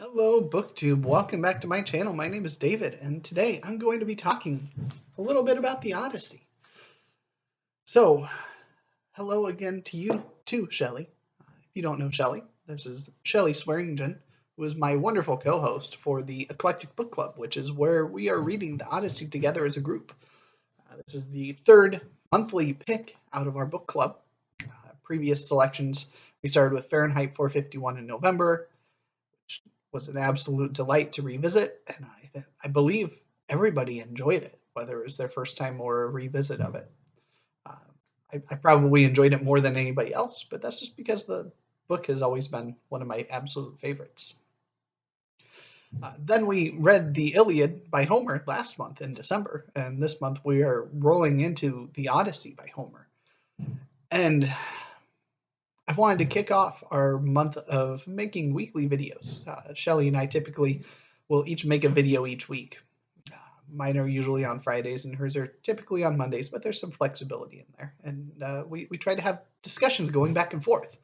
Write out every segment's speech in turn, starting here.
Hello, BookTube. Welcome back to my channel. My name is David, and today I'm going to be talking a little bit about the Odyssey. So, hello again to you too, Shelley. If you don't know Shelley, this is Shelley Swearingen, who is my wonderful co-host for the Eclectic Book Club, which is where we are reading the Odyssey together as a group. This is the third monthly pick out of our book club. Previous selections, we started with Fahrenheit 451 in November, was an absolute delight to revisit, and I believe everybody enjoyed it, whether it was their first time or a revisit of it. I probably enjoyed it more than anybody else, but that's just because the book has always been one of my absolute favorites. Then we read the Iliad by Homer last month in December, and this month we are rolling into the Odyssey by Homer. And I wanted to kick off our month of making weekly videos. Shelley and I typically will each make a video each week. Mine are usually on Fridays and hers are typically on Mondays, but there's some flexibility in there. And we try to have discussions going back and forth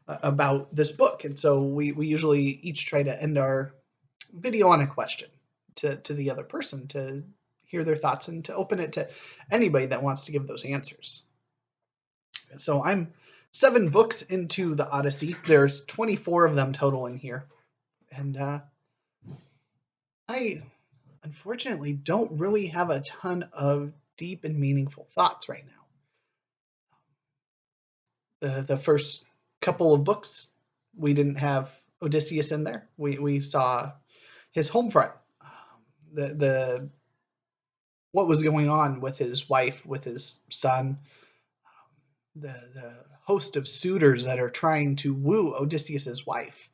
about this book. And so we usually each try to end our video on a question to the other person to hear their thoughts and to open it to anybody that wants to give those answers. So I'm 7 books into the Odyssey. There's 24 of them total in here. And I unfortunately don't really have a ton of deep and meaningful thoughts right now. The first couple of books, we didn't have Odysseus in there. We saw his home front. What was going on with his wife, with his son, the host of suitors that are trying to woo Odysseus's wife,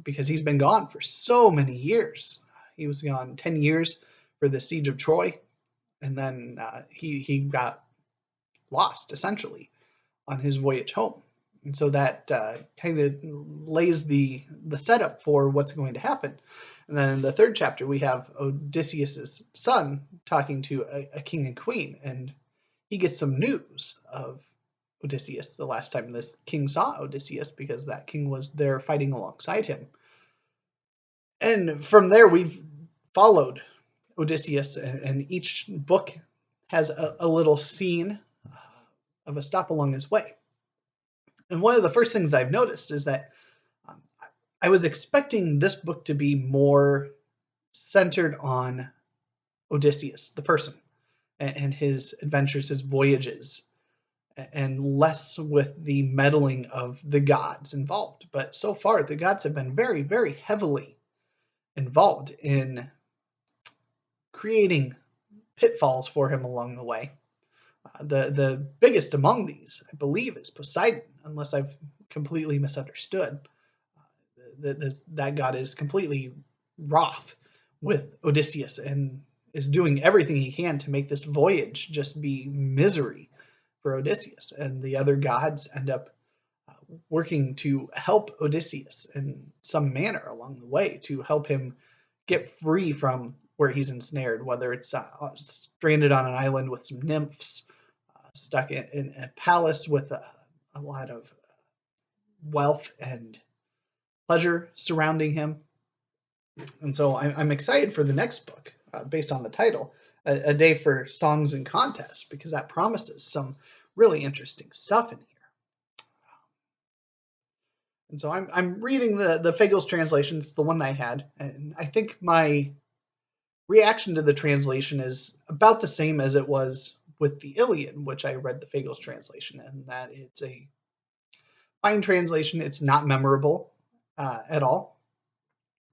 because he's been gone for so many years. He was gone 10 years for the siege of Troy, and then he got lost, essentially, on his voyage home. And so that kind of lays the setup for what's going to happen. And then in the third chapter, we have Odysseus's son talking to a king and queen, and he gets some news of Odysseus the last time this king saw Odysseus, because that king was there fighting alongside him. And from there, we've followed Odysseus, and each book has a little scene of a stop along his way. And one of the first things I've noticed is that I was expecting this book to be more centered on Odysseus, the person, and his adventures, his voyages, and less with the meddling of the gods involved. But so far, the gods have been very, very heavily involved in creating pitfalls for him along the way. The biggest among these, I believe, is Poseidon, unless I've completely misunderstood. That god is completely wroth with Odysseus and is doing everything he can to make this voyage just be misery for Odysseus, and the other gods end up working to help Odysseus in some manner along the way to help him get free from where he's ensnared, whether it's stranded on an island with some nymphs, stuck in a palace with a lot of wealth and pleasure surrounding him. And so I'm excited for the next book, based on the title, A Day for Songs and Contests, because that promises some really interesting stuff in here. And so I'm reading the Fagles translation. It's the one I had, and I think my reaction to the translation is about the same as it was with the Iliad, which I read the Fagles translation, and that it's a fine translation. It's not memorable at all.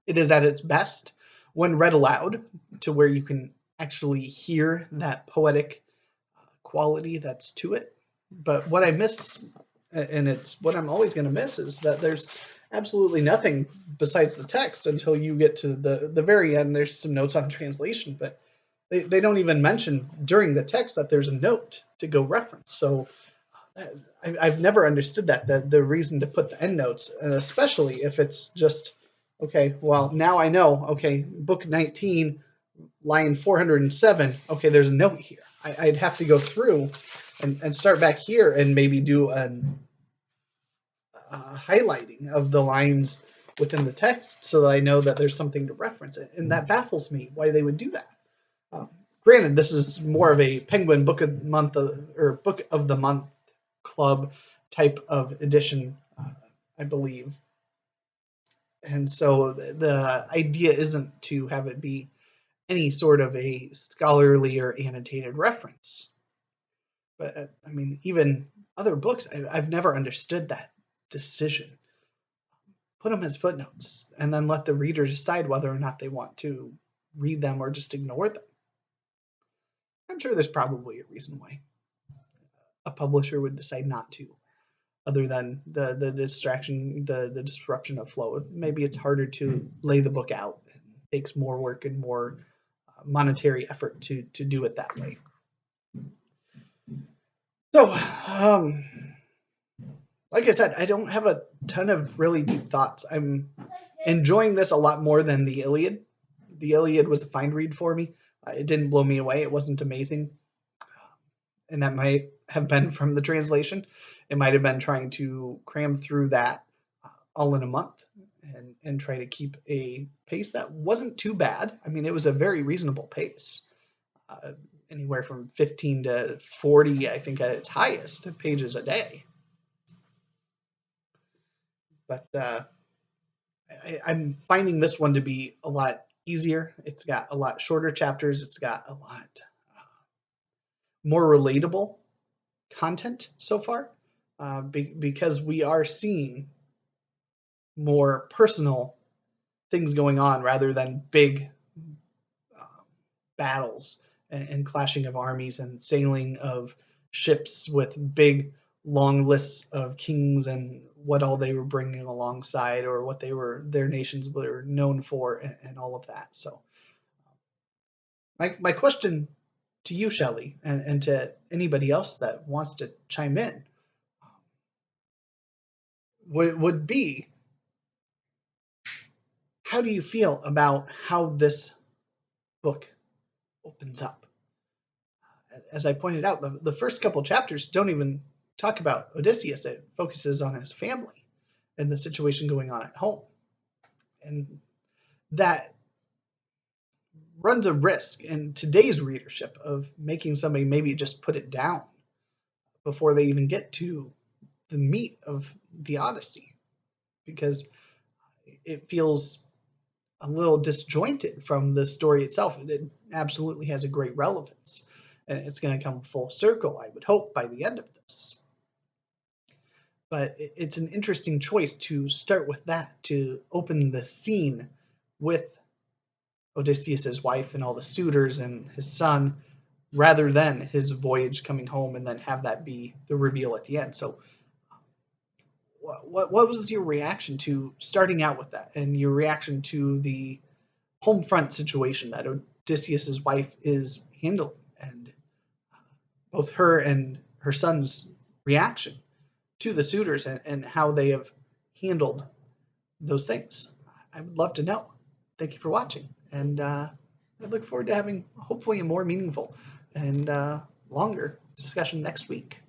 It is at its best when read aloud, to where you can actually hear that poetic quality that's to it. But what I miss, and it's what I'm always going to miss, is that there's absolutely nothing besides the text until you get to the very end. There's some notes on translation, but they don't even mention during the text that there's a note to go reference. So I've never understood that, the reason to put the endnotes, and especially if it's just, okay, well, now I know, okay, book 19, line 407, okay, there's a note here. I'd have to go through and start back here and maybe do a highlighting of the lines within the text so that I know that there's something to reference. And that baffles me why they would do that. Um, Granted, this is more of a Penguin Book of the Month or Book of the Month Club type of edition, I believe. And so the idea isn't to have it be any sort of a scholarly or annotated reference. But I mean, even other books, I've never understood that decision. Put them as footnotes and then let the reader decide whether or not they want to read them or just ignore them. I'm sure there's probably a reason why a publisher would decide not to, other than the distraction, the disruption of flow. Maybe it's harder to lay the book out. It takes more work and more monetary effort to do it that way. So, like I said, I don't have a ton of really deep thoughts. I'm enjoying this a lot more than the Iliad. The Iliad was a fine read for me. It didn't blow me away. It wasn't amazing. And that might have been from the translation. It might have been trying to cram through that all in a month and try to keep a pace that wasn't too bad. I mean, it was a very reasonable pace. Anywhere from 15 to 40, I think, at its highest, pages a day. But I'm finding this one to be a lot easier. It's got a lot shorter chapters. It's got a lot more relatable content so far, because we are seeing more personal things going on rather than big battles and clashing of armies and sailing of ships with big long lists of kings and what all they were bringing alongside or what their nations were known for and all of that. So my question to you, Shelley, and to anybody else that wants to chime in would be, how do you feel about how this book opens up? As I pointed out, the first couple chapters don't even talk about Odysseus. It focuses on his family and the situation going on at home. And that runs a risk in today's readership of making somebody maybe just put it down before they even get to the meat of the Odyssey, because it feels a little disjointed from the story itself. It absolutely has a great relevance, and it's going to come full circle, I would hope, by the end of this. But it's an interesting choice to start with that, to open the scene with Odysseus's wife and all the suitors and his son, rather than his voyage coming home and then have that be the reveal at the end. So what was your reaction to starting out with that, and your reaction to the home front situation that Odysseus's wife is handling, and both her and her son's reaction to the suitors and how they have handled those things? I would love to know. Thank you for watching, and I look forward to having hopefully a more meaningful and longer discussion next week.